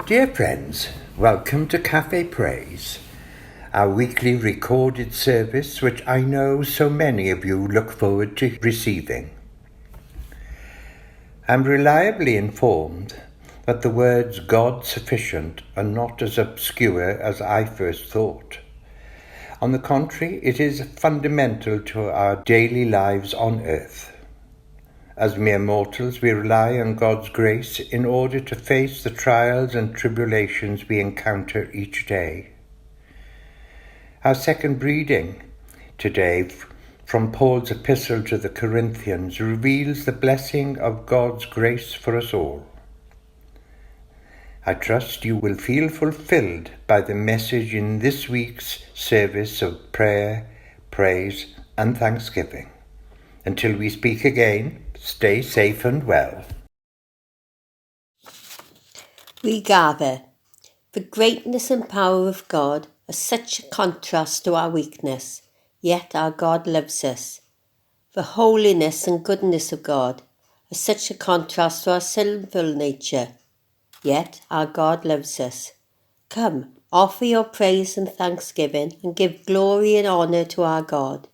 Dear friends, welcome to Cafe Praise, our weekly recorded service which I know so many of you look forward to receiving. I'm reliably informed that the words God sufficient are not as obscure as I first thought. On the contrary, it is fundamental to our daily lives on earth. As mere mortals, we rely on God's grace in order to face the trials and tribulations we encounter each day. Our second reading today from Paul's epistle to the Corinthians reveals the blessing of God's grace for us all. I trust you will feel fulfilled by the message in this week's service of prayer, praise and thanksgiving. Until we speak again, stay safe and well. We gather. The greatness and power of God are such a contrast to our weakness, yet our God loves us. The holiness and goodness of God are such a contrast to our sinful nature, yet our God loves us. Come, offer your praise and thanksgiving and give glory and honour to our God.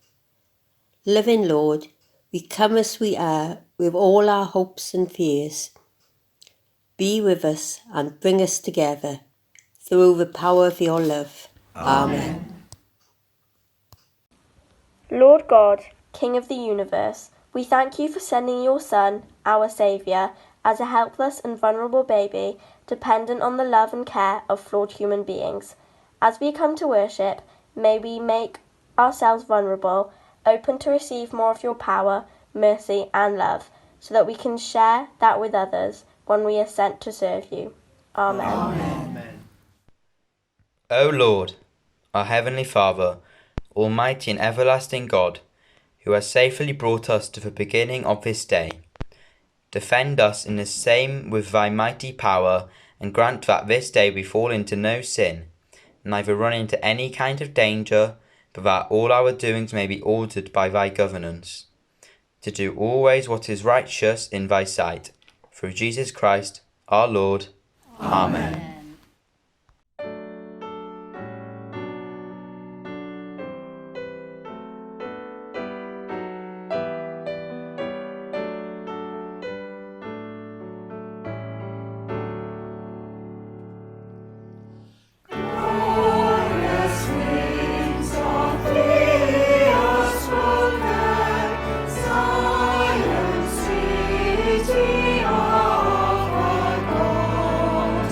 Loving Lord, we come as we are with all our hopes and fears. Be with us and bring us together through the power of your love. Amen. Lord God, King of the universe, we thank you for sending your Son, our Saviour, as a helpless and vulnerable baby, dependent on the love and care of flawed human beings. As we come to worship, may we make ourselves vulnerable, open to receive more of your power, mercy and love, so that we can share that with others when we are sent to serve you. Amen. Amen. O Lord, our Heavenly Father, Almighty and everlasting God, who has safely brought us to the beginning of this day, defend us in the same with thy mighty power, and grant that this day we fall into no sin, neither run into any kind of danger, but that all our doings may be ordered by thy governance, to do always what is righteous in thy sight. Through Jesus Christ, our Lord. Amen. City of our God.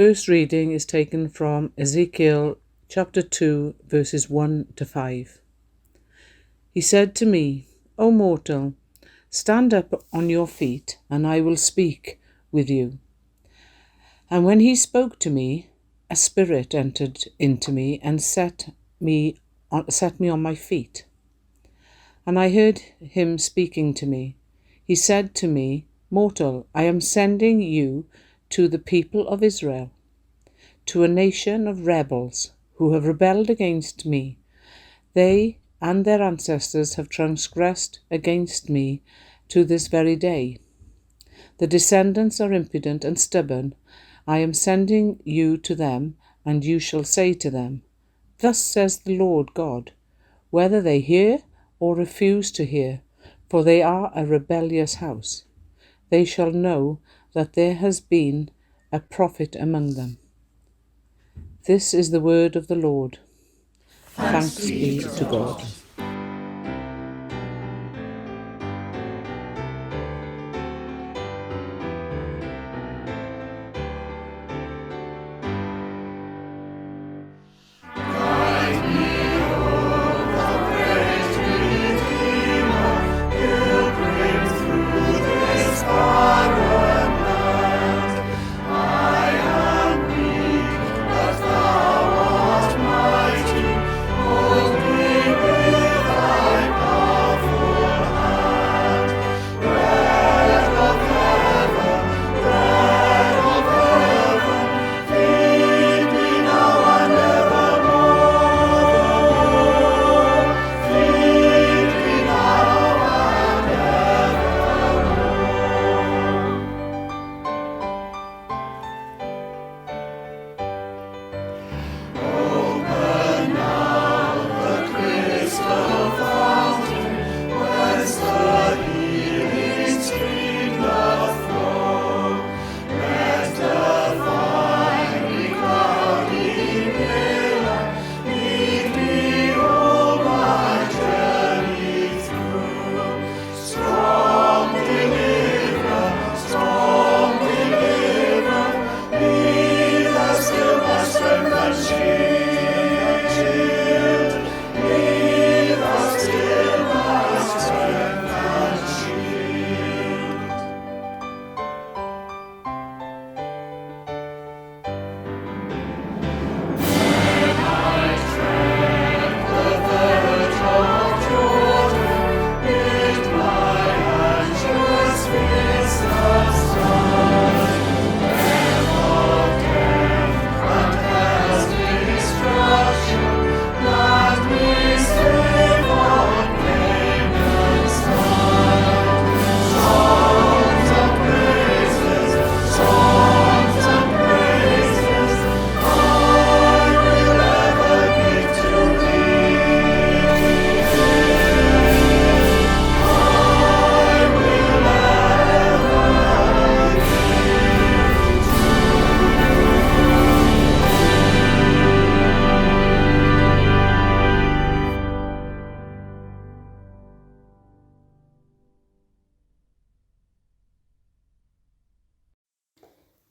first reading is taken from Ezekiel chapter 2, verses 1 to 5. He said to me, O mortal, stand up on your feet, and I will speak with you. And when he spoke to me, a spirit entered into me and set me on my feet. And I heard him speaking to me. He said to me, Mortal, I am sending you to the people of Israel, to a nation of rebels who have rebelled against me. They and their ancestors have transgressed against me to this very day. The descendants are impudent and stubborn. I am sending you to them, and you shall say to them, Thus says the Lord God, whether they hear or refuse to hear, for they are a rebellious house, they shall know that there has been a prophet among them. This is the word of the Lord. Thanks be to God.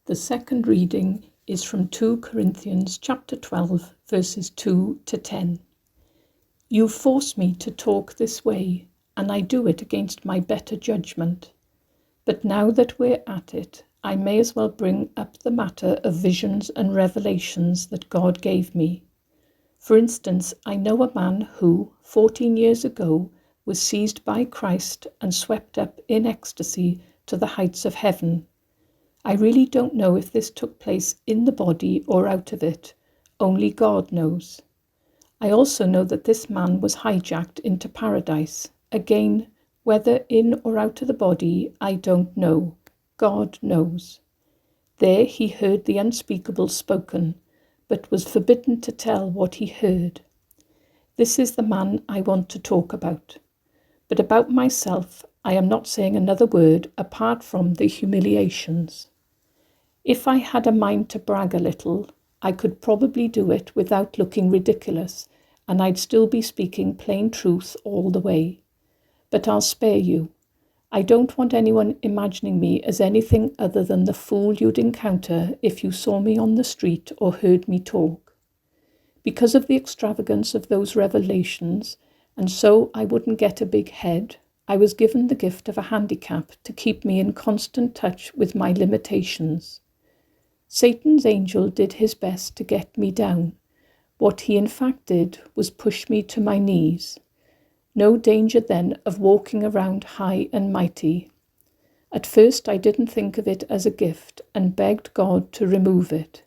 The second reading is from 2 Corinthians chapter 12, verses 2 to 10. You force me to talk this way, and I do it against my better judgment. But now that we're at it, I may as well bring up the matter of visions and revelations that God gave me. For instance, I know a man who, 14 years ago, was seized by Christ and swept up in ecstasy to the heights of heaven. I really don't know if this took place in the body or out of it. Only God knows. I also know that this man was hijacked into paradise. Again, whether in or out of the body, I don't know. God knows. There he heard the unspeakable spoken, but was forbidden to tell what he heard. This is the man I want to talk about. But about myself, I am not saying another word apart from the humiliations. If I had a mind to brag a little, I could probably do it without looking ridiculous, and I'd still be speaking plain truth all the way. But I'll spare you. I don't want anyone imagining me as anything other than the fool you'd encounter if you saw me on the street or heard me talk. Because of the extravagance of those revelations, and so I wouldn't get a big head, I was given the gift of a handicap to keep me in constant touch with my limitations. Satan's angel did his best to get me down. What he in fact did was push me to my knees. No danger then of walking around high and mighty. At first I didn't think of it as a gift and begged God to remove it.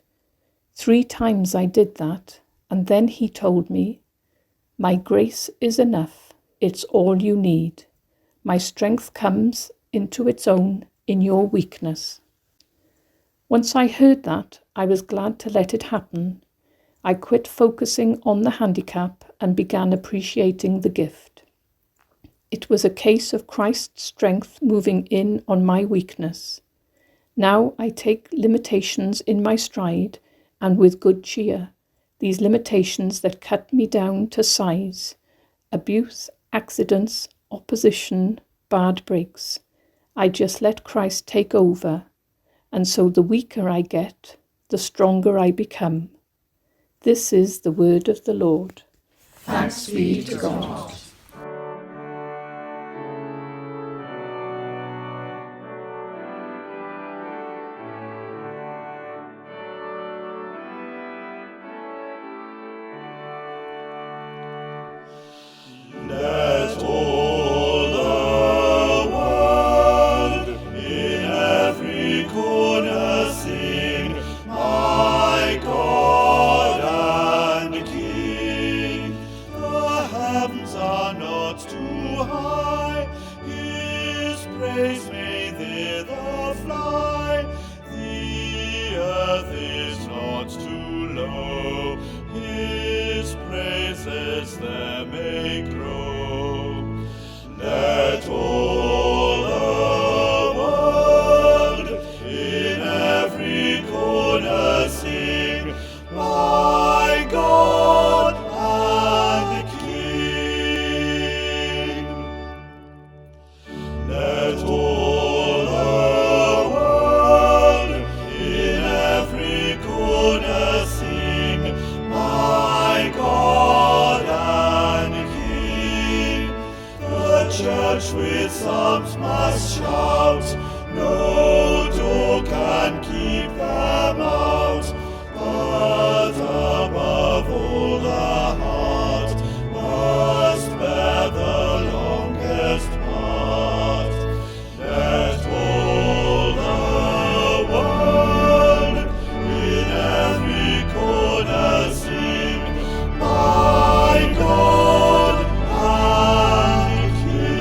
3 times I did that, and then he told me, "My grace is enough, it's all you need. My strength comes into its own in your weakness." Once I heard that, I was glad to let it happen. I quit focusing on the handicap and began appreciating the gift. It was a case of Christ's strength moving in on my weakness. Now I take limitations in my stride and with good cheer, these limitations that cut me down to size, abuse, accidents, opposition, bad breaks. I just let Christ take over, and so the weaker I get, the stronger I become. This is the word of the Lord. Thanks be to God. Let all the world in every corner sing, my God and King. The heavens are not too high, his praise may thither fly. The earth is not too low, his praises there may grow. Let all the world in every corner sing, my God and King. Let all the world in every corner sing, my God and King. The church with psalms must shout, no door can keep them out. But above all the heart must bear the longest part. Let all the world in every corner sing, my God and King.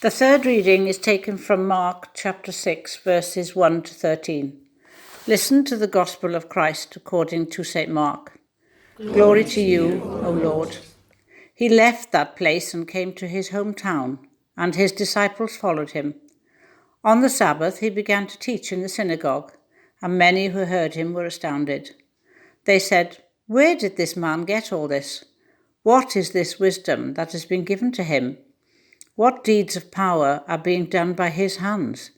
The third reading is taken from Mark chapter 6, verses 1 to 13. Listen to the Gospel of Christ according to St. Mark. Glory to you, O Lord. He left that place and came to his hometown, and his disciples followed him. On the Sabbath he began to teach in the synagogue, and many who heard him were astounded. They said, "Where did this man get all this? What is this wisdom that has been given to him? What deeds of power are being done by his hands?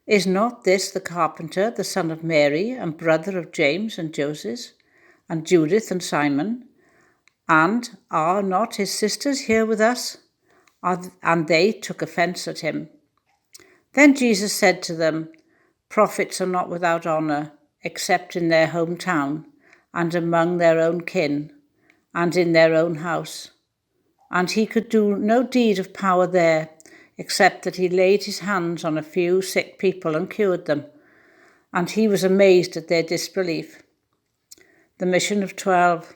Is not this the carpenter, the son of Mary, and brother of James and Joseph, and Judith and Simon? And are not his sisters here with us?" And they took offense at him. Then Jesus said to them, "Prophets are not without honor, except in their hometown, and among their own kin, and in their own house." And he could do no deed of power there, except that he laid his hands on a few sick people and cured them. And he was amazed at their disbelief. The mission of 12.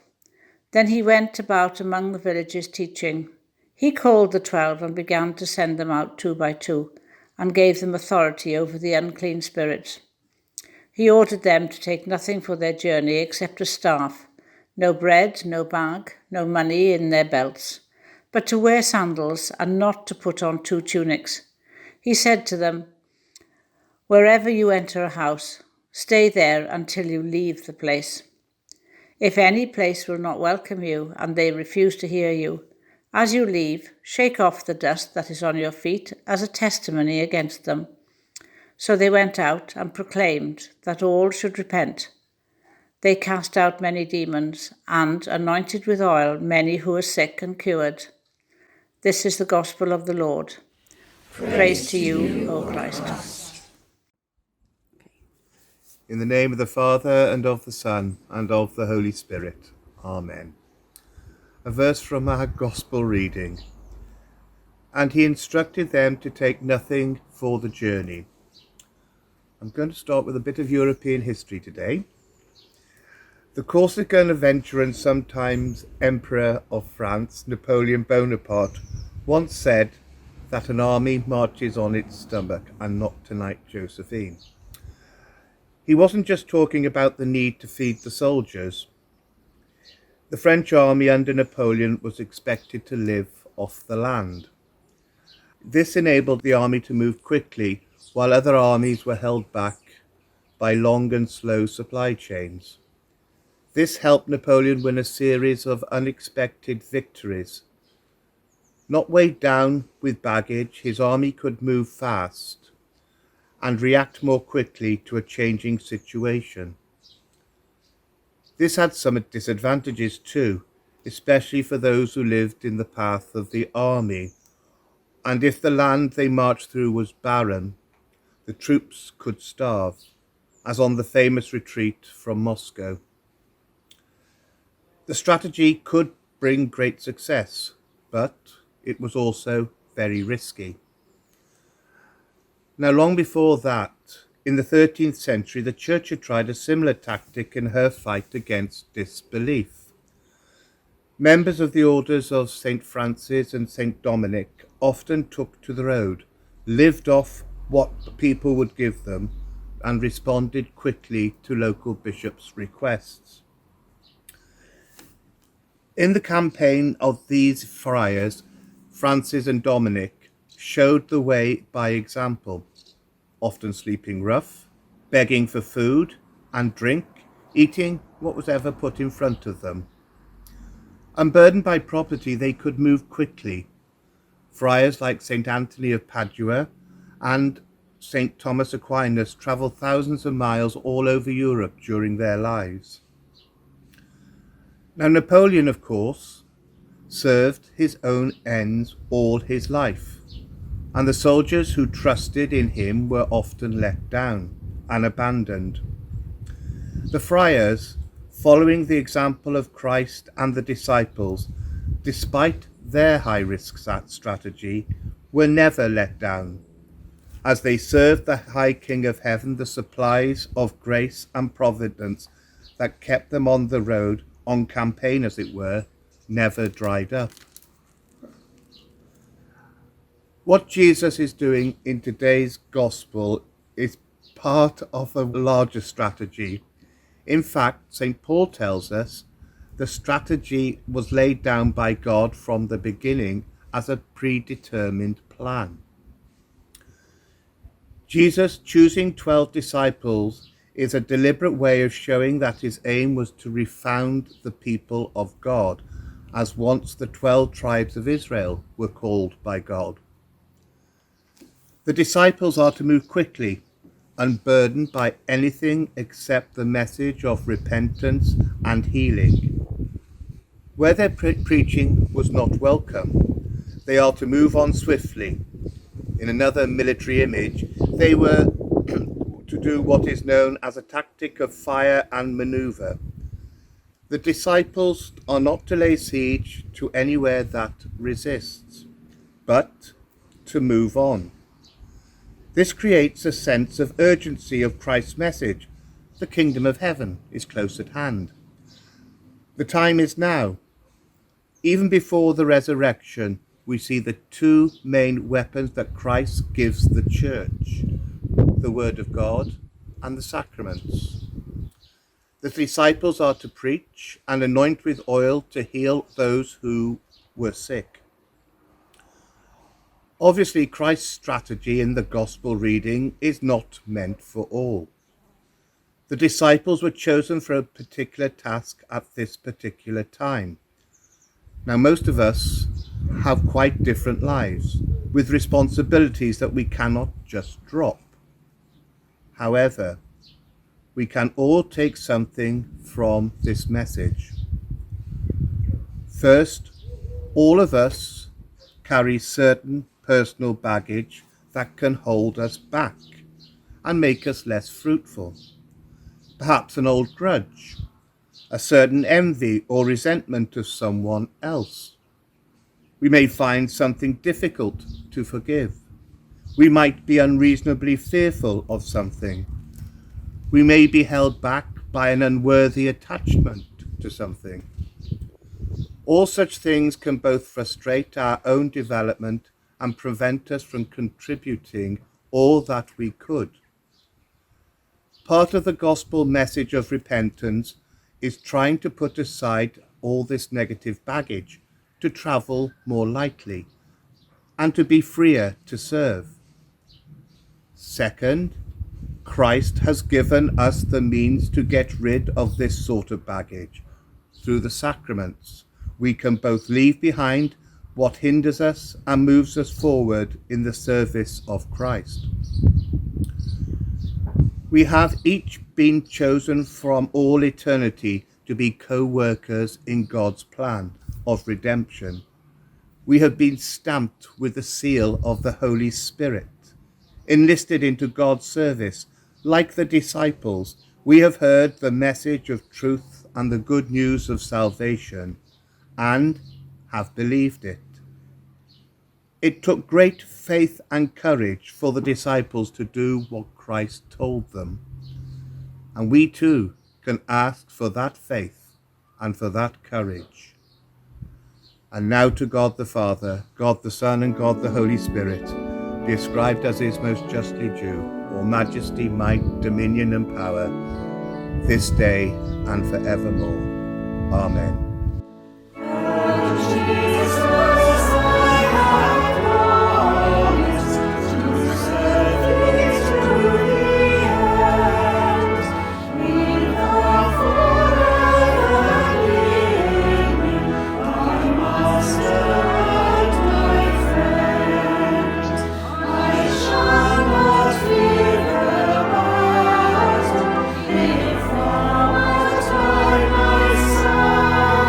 Then he went about among the villages teaching. He called the 12 and began to send them out 2 by 2, and gave them authority over the unclean spirits. He ordered them to take nothing for their journey except a staff, no bread, no bag, no money in their belts, but to wear sandals and not to put on 2 tunics. He said to them, "Wherever you enter a house, Stay there until you leave the place. If any place will not welcome you and they refuse to hear you, as you leave, shake off the dust that is on your feet as a testimony against them. So they went out and proclaimed that all should repent. They cast out many demons and anointed with oil many who were sick and cured. This is the gospel of the Lord. Praise to you, O Christ. In the name of the Father, and of the Son, and of the Holy Spirit. Amen. A verse from our Gospel reading. And he instructed them to take nothing for the journey. I'm going to start with a bit of European history today. The Corsican adventurer and sometimes Emperor of France, Napoleon Bonaparte, once said that an army marches on its stomach and not tonight, Josephine. He wasn't just talking about the need to feed the soldiers. The French army under Napoleon was expected to live off the land. This enabled the army to move quickly while other armies were held back by long and slow supply chains. This helped Napoleon win a series of unexpected victories. Not weighed down with baggage, his army could move fast and react more quickly to a changing situation. This had some disadvantages too, especially for those who lived in the path of the army. And if the land they marched through was barren, the troops could starve, as on the famous retreat from Moscow. The strategy could bring great success, but it was also very risky. Now, long before that, in the 13th century, the Church had tried a similar tactic in her fight against disbelief. Members of the orders of St. Francis and St. Dominic often took to the road, lived off what the people would give them, and responded quickly to local bishops' requests. In the campaign of these friars, Francis and Dominic showed the way by example, often sleeping rough, begging for food and drink, eating what was ever put in front of them. Unburdened by property, they could move quickly. Friars like St. Anthony of Padua and St. Thomas Aquinas travelled thousands of miles all over Europe during their lives. Now, Napoleon, of course, served his own ends all his life, and the soldiers who trusted in him were often let down and abandoned. The friars, following the example of Christ and the disciples, despite their high-risk strategy, were never let down, as they served the High King of Heaven the supplies of grace and providence that kept them on the road, on campaign as it were, never dried up. What Jesus is doing in today's gospel is part of a larger strategy. In fact, St. Paul tells us the strategy was laid down by God from the beginning as a predetermined plan. Jesus choosing 12 disciples is a deliberate way of showing that his aim was to refound the people of God, as once the 12 tribes of Israel were called by God. The disciples are to move quickly, unburdened by anything except the message of repentance and healing. Where their preaching was not welcome, they are to move on swiftly. In another military image, they were to do what is known as a tactic of fire and maneuver. The disciples are not to lay siege to anywhere that resists, but to move on. This creates a sense of urgency of Christ's message. The kingdom of heaven is close at hand. The time is now. Even before the resurrection, we see the two main weapons that Christ gives the church: the word of God and the sacraments. The disciples are to preach and anoint with oil to heal those who were sick. Obviously, Christ's strategy in the gospel reading is not meant for all. The disciples were chosen for a particular task at this particular time. Now, most of us have quite different lives with responsibilities that we cannot just drop. However, we can all take something from this message. First, all of us carry certain personal baggage that can hold us back and make us less fruitful. Perhaps an old grudge, a certain envy or resentment of someone else. We may find something difficult to forgive. We might be unreasonably fearful of something. We may be held back by an unworthy attachment to something. All such things can both frustrate our own development and prevent us from contributing all that we could. Part of the gospel message of repentance is trying to put aside all this negative baggage, to travel more lightly, and to be freer to serve. Second, Christ has given us the means to get rid of this sort of baggage. Through the sacraments, we can both leave behind what hinders us and moves us forward in the service of Christ. We have each been chosen from all eternity to be co-workers in God's plan of redemption. We have been stamped with the seal of the Holy Spirit, enlisted into God's service. Like the disciples, we have heard the message of truth and the good news of salvation, and have believed it. It took great faith and courage for the disciples to do what Christ told them. And we too can ask for that faith and for that courage. And now to God the Father, God the Son, and God the Holy Spirit, be ascribed as is most justly due, all majesty, might, dominion, and power, this day and forevermore. Amen. If thou art I, my son.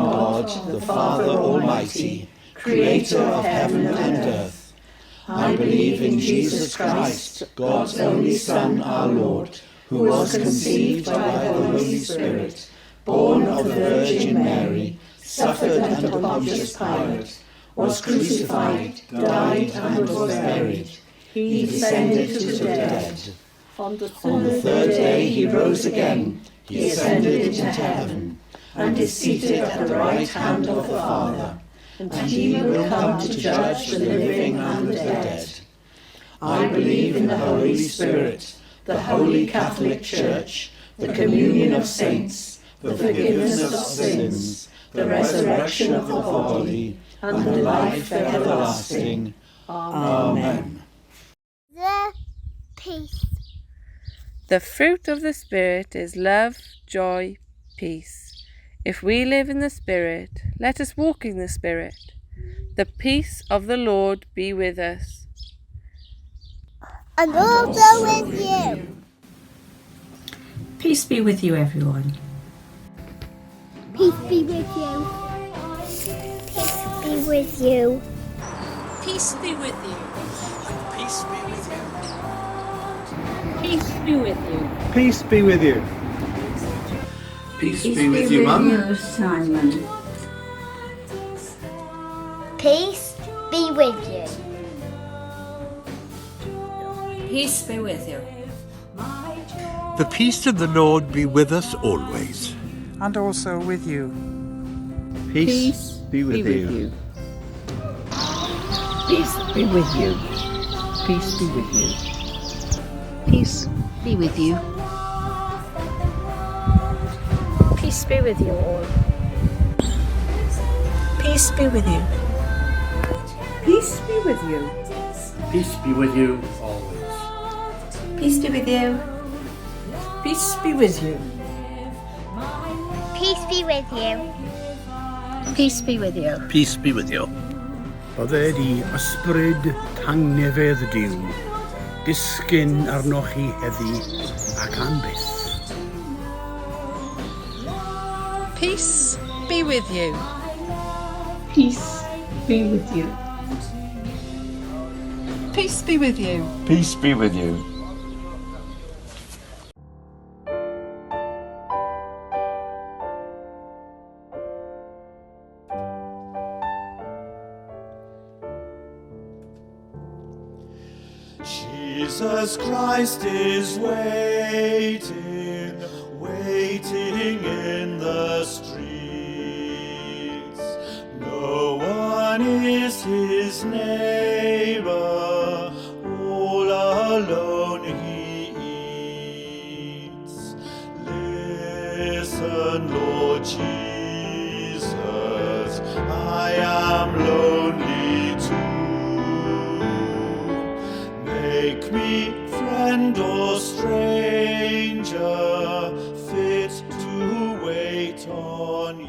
God, the Father Almighty, creator of heaven and earth. I believe in Jesus Christ, God's only Son, our Lord, who was conceived by the Holy Spirit, born of the Virgin Mary, suffered under Pontius Pilate, was crucified, died, and was buried. He descended to the dead. On the third day he rose again. He ascended into heaven, and is seated at the right hand of the Father. And he will come to judge the living and the dead. I believe in the Holy Spirit, the Holy Catholic Church, the communion of saints, the forgiveness of sins, the resurrection of the body, and the life everlasting. Amen. The peace. The fruit of the Spirit is love, joy, peace. If we live in the Spirit, let us walk in the Spirit. The peace of the Lord be with us. And also with you. Peace be with you, everyone. Peace be with you. Peace be with you. Peace be with you. Peace be with you. Peace be with you. Peace be with you. Peace be with you, Mum. Simon. Peace be with you. Peace be with you. The peace of the Lord be with us always. And also with you. Peace be with you. Peace be with you. Peace be with you. Peace be with you. Peace be with you all. Peace be with you. Peace be with you. Peace be with you always. Peace be with you. Peace be with you. Peace be with you. Peace be with you. Peace be with you. Bydde di ysbryd tangnefedd diw, disgyn arnoch chi heddi ac am byth. Peace be with you. Peace be with you. Peace be with you. Peace be with you. Jesus Christ is waiting, waiting in the streets. No one is his neighbor, all alone he eats. Listen, Lord Jesus, I am lonely too. Make me friend or stranger, fit to wait on you.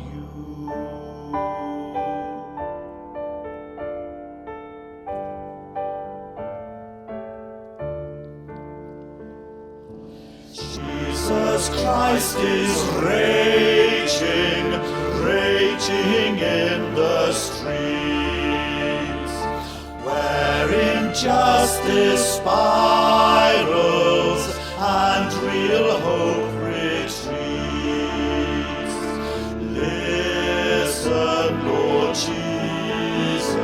Jesus Christ is raging, raging in the streets, where injustice spirals and real hope retreats. Listen, Lord Jesus,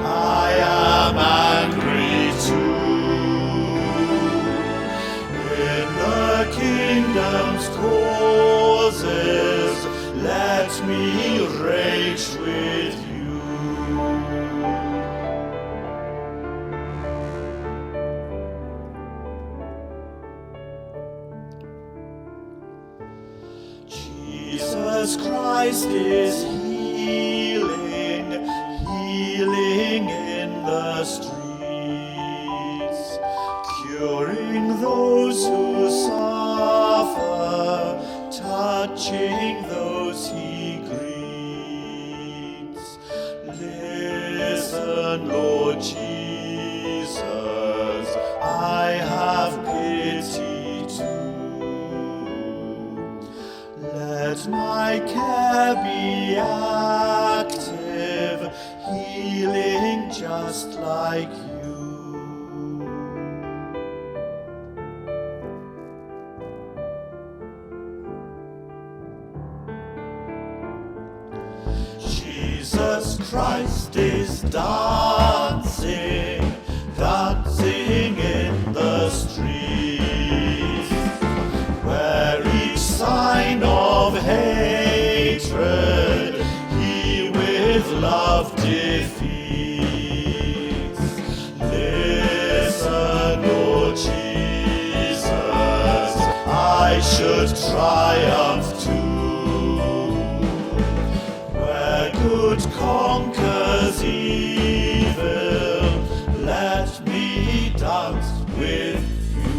I am angry too. In the kingdom's causes, let me rage with you. Jesus Christ is healing, healing in the streets, curing those who suffer, touching those he greets. Listen, Lord Jesus, I have pity too. Let my care be active, healing just like you. Jesus Christ is dancing, dancing in the streets, where each sign of hatred he with love defeats. Listen, Lord Jesus, I should triumph too. Good conquers evil, let me dance with you.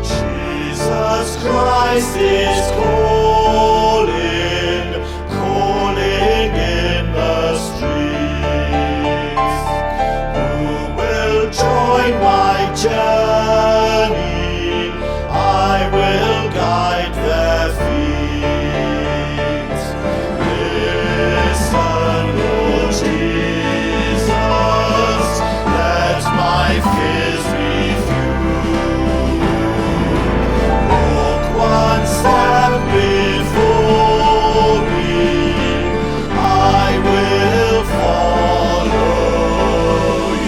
Jesus Christ is calling, calling in the streets. Who will join my journey? I will guide their feet. Listen, Lord Jesus, let my fears refuse. Walk one step before me, I will follow you.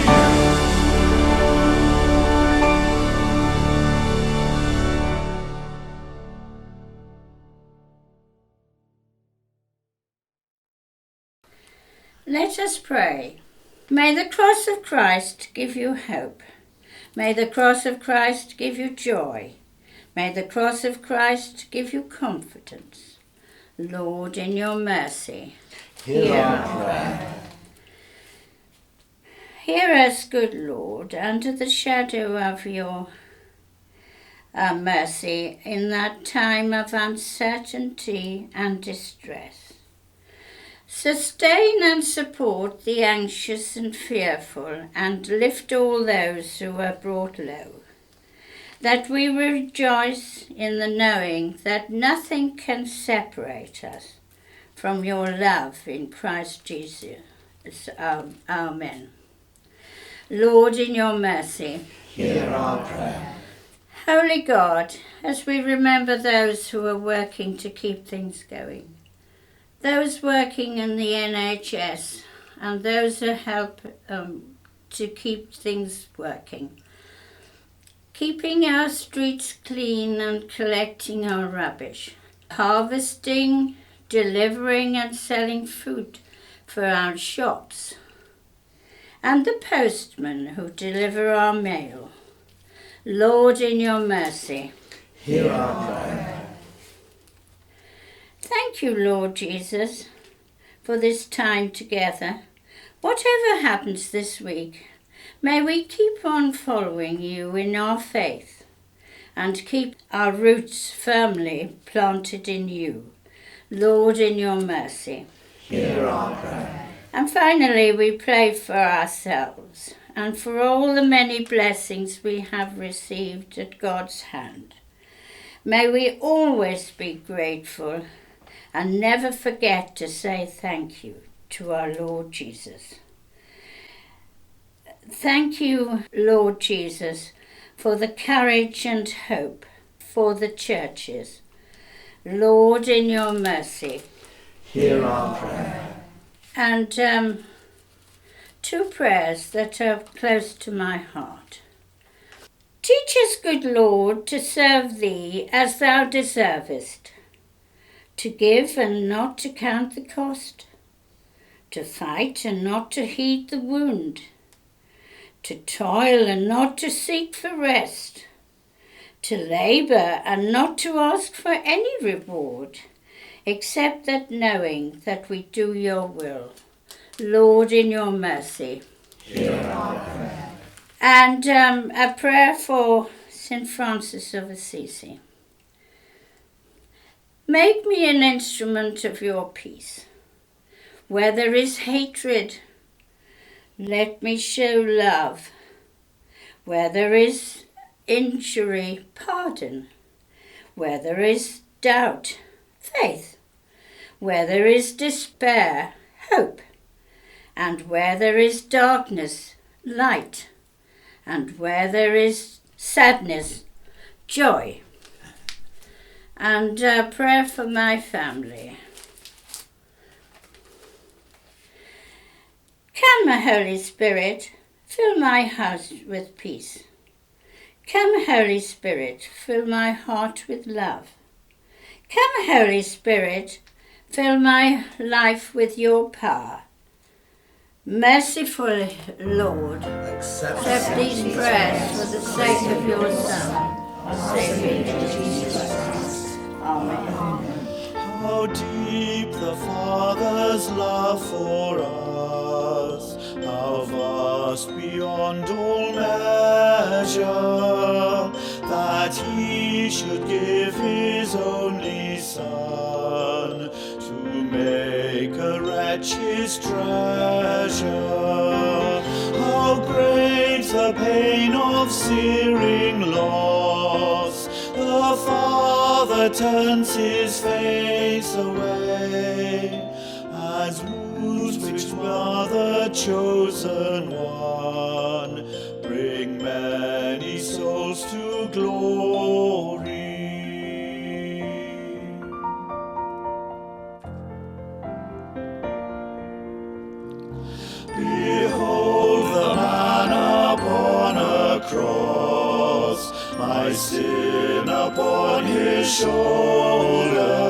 Let us pray. May the cross of Christ give you hope. May the cross of Christ give you joy. May the cross of Christ give you confidence. Lord, in your mercy, Hear our prayer. Hear us, good Lord, under the shadow of your mercy in that time of uncertainty and distress. Sustain and support the anxious and fearful, and lift all those who are brought low, that we rejoice in the knowing that nothing can separate us from your love in Christ Jesus. Amen. Lord, in your mercy, Hear our prayer. Holy God, as we remember those who are working to keep things going, those working in the NHS and those who help to keep things working, keeping our streets clean and collecting our rubbish, harvesting, delivering and selling food for our shops, and the postmen who deliver our mail. Lord, in your mercy, hear our prayer. Thank you, Lord Jesus, for this time together. Whatever happens this week, may we keep on following you in our faith and keep our roots firmly planted in you. Lord, in your mercy, hear our prayer. And finally, we pray for ourselves and for all the many blessings we have received at God's hand. May we always be grateful and never forget to say thank you to our Lord Jesus. Thank you, Lord Jesus, for the courage and hope for the churches. Lord, in your mercy, hear our prayer. And two prayers that are close to my heart. Teach us, good Lord, to serve thee as thou deservest, to give and not to count the cost, to fight and not to heed the wound, to toil and not to seek for rest, to labour and not to ask for any reward, except that knowing that we do your will. Lord, in your mercy, hear our prayer. And a prayer for St. Francis of Assisi. Make me an instrument of your peace. Where there is hatred, let me show love. Where there is injury, pardon. Where there is doubt, faith. Where there is despair, hope. And where there is darkness, light. And where there is sadness, joy. And a prayer for my family. Come, Holy Spirit, fill my house with peace. Come, Holy Spirit, fill my heart with love. Come, Holy Spirit, fill my life with your power. Merciful Lord, accept these prayers for the sake of your Son, our Saviour Jesus Christ. Amen. How deep the Father's love for us, how vast beyond all measure, that he should give his only Son, to make a wretch his treasure. How great the pain of searing loss, the Father turns his face away, as wounds which were the chosen one bring many souls to glory. Behold the man upon a cross, my sin upon his shoulders.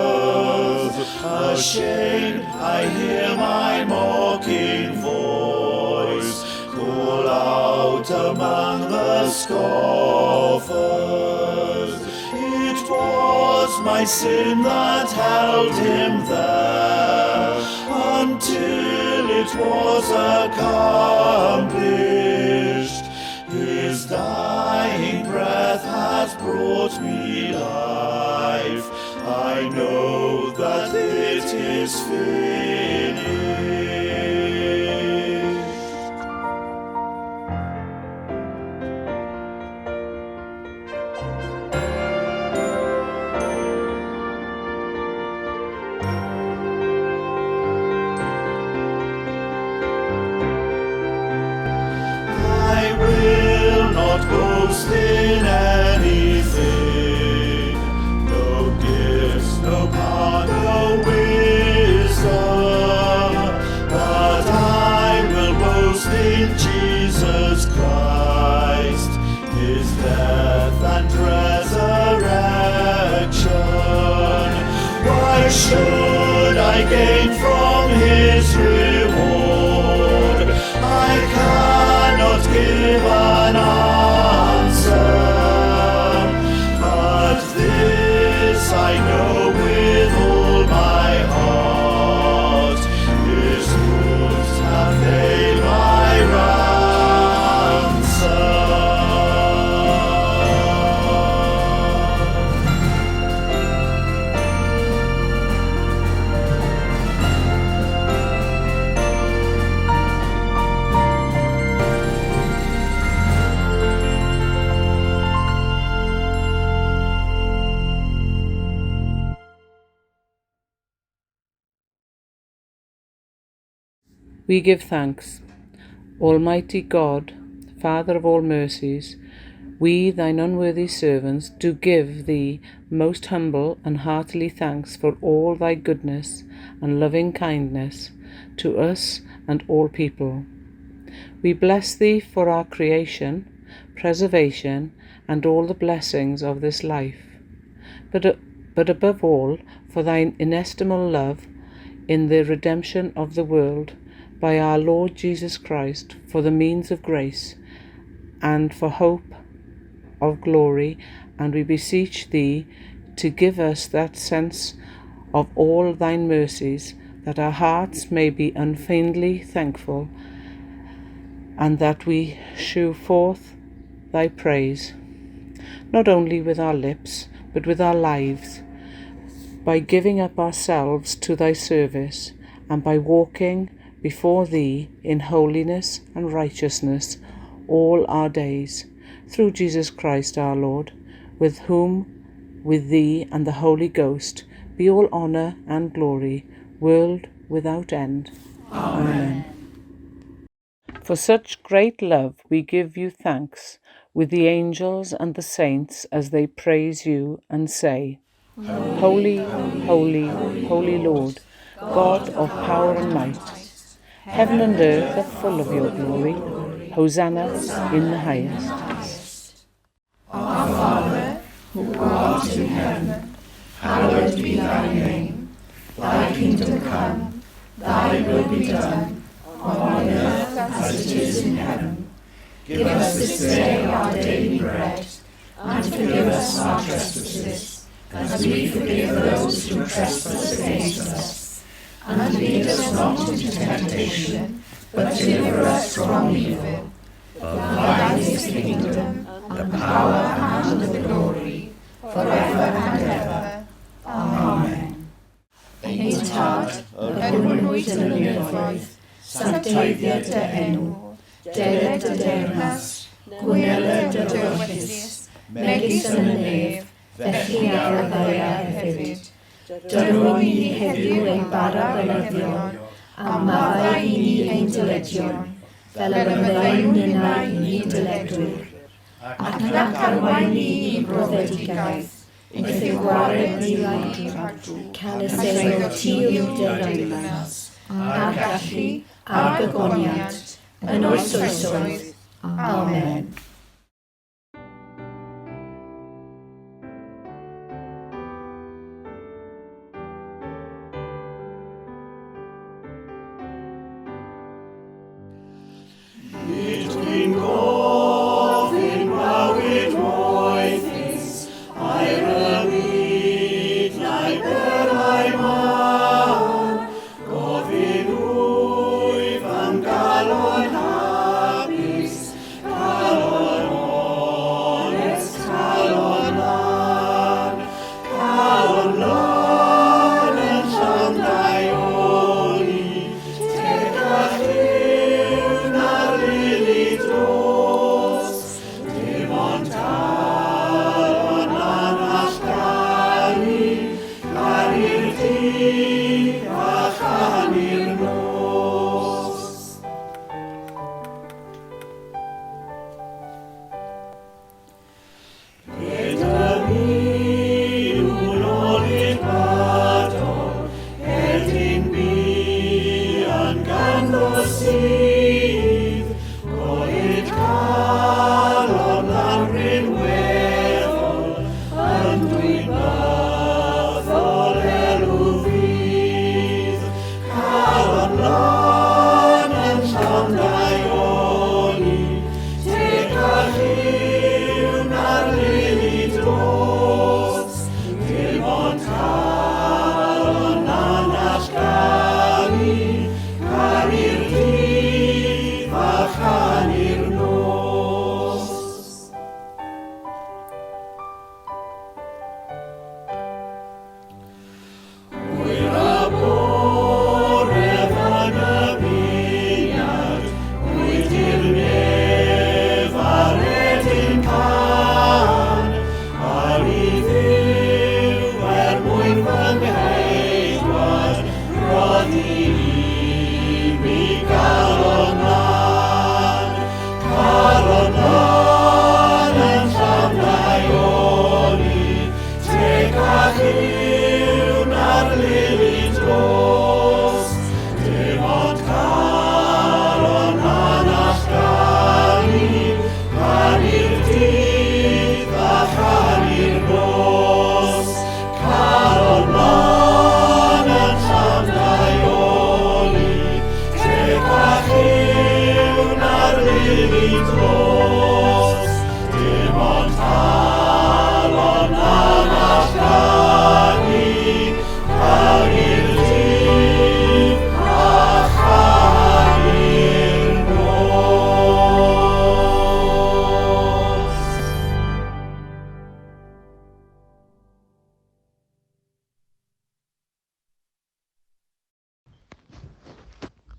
Ashamed, I hear my mocking voice call out among the scoffers. It was my sin that held him there until it was accomplished. His dying breath has brought me life. I know that it is finished. I will not boast in anything, no gifts, no power, no wisdom, but I will boast in Jesus Christ, his death and resurrection. Why should I gain from his reward? I cannot give an answer, but this I know with all my heart, his wounds have paid my We give thanks. Almighty God, Father of all mercies, we, thine unworthy servants, do give thee most humble and heartily thanks for all thy goodness and loving kindness to us and all people. We bless thee for our creation, preservation, and all the blessings of this life, but above all for thine inestimable love in the redemption of the world by our Lord Jesus Christ, for the means of grace and for hope of glory, and we beseech thee to give us that sense of all thine mercies, that our hearts may be unfeignedly thankful, and that we shew forth thy praise, not only with our lips, but with our lives, by giving up ourselves to thy service, and by walking before thee in holiness and righteousness all our days, through Jesus Christ our Lord, with whom, with thee and the Holy Ghost, be all honour and glory, world without end. Amen. For such great love we give you thanks, with the angels and the saints, as they praise you and say, Holy, holy, holy Lord, God of power and might. Heaven and earth are full of your glory. Hosanna in the highest. Our Father, who art in heaven, hallowed be thy name. Thy kingdom come, thy will be done, on earth as it is in heaven. Give us this day our daily bread, and forgive us our trespasses, as we forgive those who trespass against us. And lead us not into temptation, but deliver us from evil. For thine is the kingdom, the power, and the glory, forever and ever. Amen. Ein tad yr hwnnwyd yn y nefoedd, sancteiddiad dy enw, deled dy dernas, gwneled dy dywyllus, megis yn y nef, felly ar y ddaya hefyd. Dyrwn ni heddiw ein bara bynyddion, a maddau i ni ein dyledion, fel y byddai'n unau ni dyledwyr. Ac nac arwain ni i broddedigaeth, wrth ei gwared ni laidr, cael esau tîl dy rhaenas, a'r gallu, a'r gogoniad, yn oes oesoedd. Amen.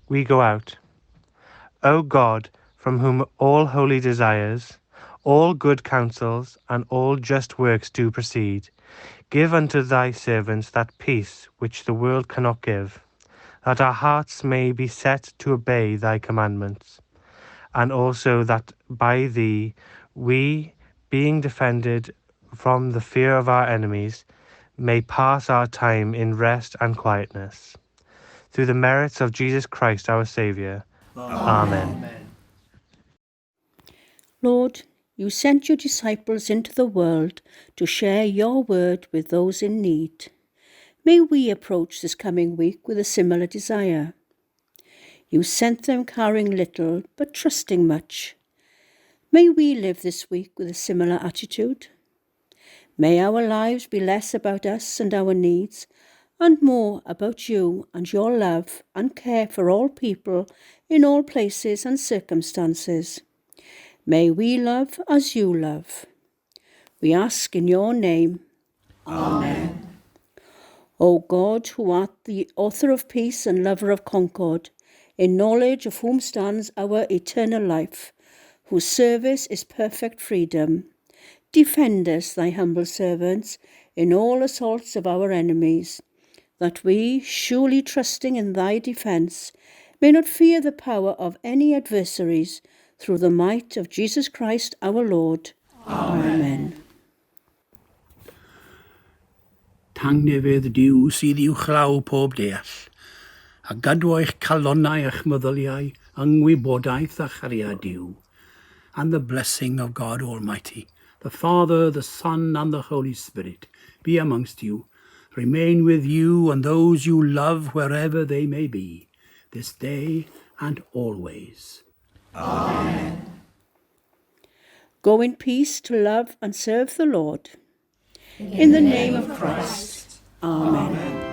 We go out. O God, from whom all holy desires, all good counsels and all just works do proceed. Give unto thy servants that peace which the world cannot give, that our hearts may be set to obey thy commandments, and also that by thee we, being defended from the fear of our enemies, may pass our time in rest and quietness. Through the merits of Jesus Christ our Saviour. Amen. Lord, you sent your disciples into the world to share your word with those in need. May we approach this coming week with a similar desire. You sent them carrying little but trusting much. May we live this week with a similar attitude. May our lives be less about us and our needs, and more about you and your love and care for all people in all places and circumstances. May we love as you love. We ask in your name. Amen. O God, who art the author of peace and lover of concord, in knowledge of whom stands our eternal life, whose service is perfect freedom, defend us, thy humble servants, in all assaults of our enemies, that we, surely trusting in thy defence, may not fear the power of any adversaries, through the might of Jesus Christ our Lord. Amen. Tangnefydd Duw sydd i'w chlaw pob deall, a gadw eich calonnau eich meddyliau, yngwybodaeth a chariad Duw, and the blessing of God Almighty, the Father, the Son, and the Holy Spirit, be amongst you, remain with you and those you love wherever they may be, this day and always. Amen. Go in peace to love and serve the Lord. In the name of Christ. Amen.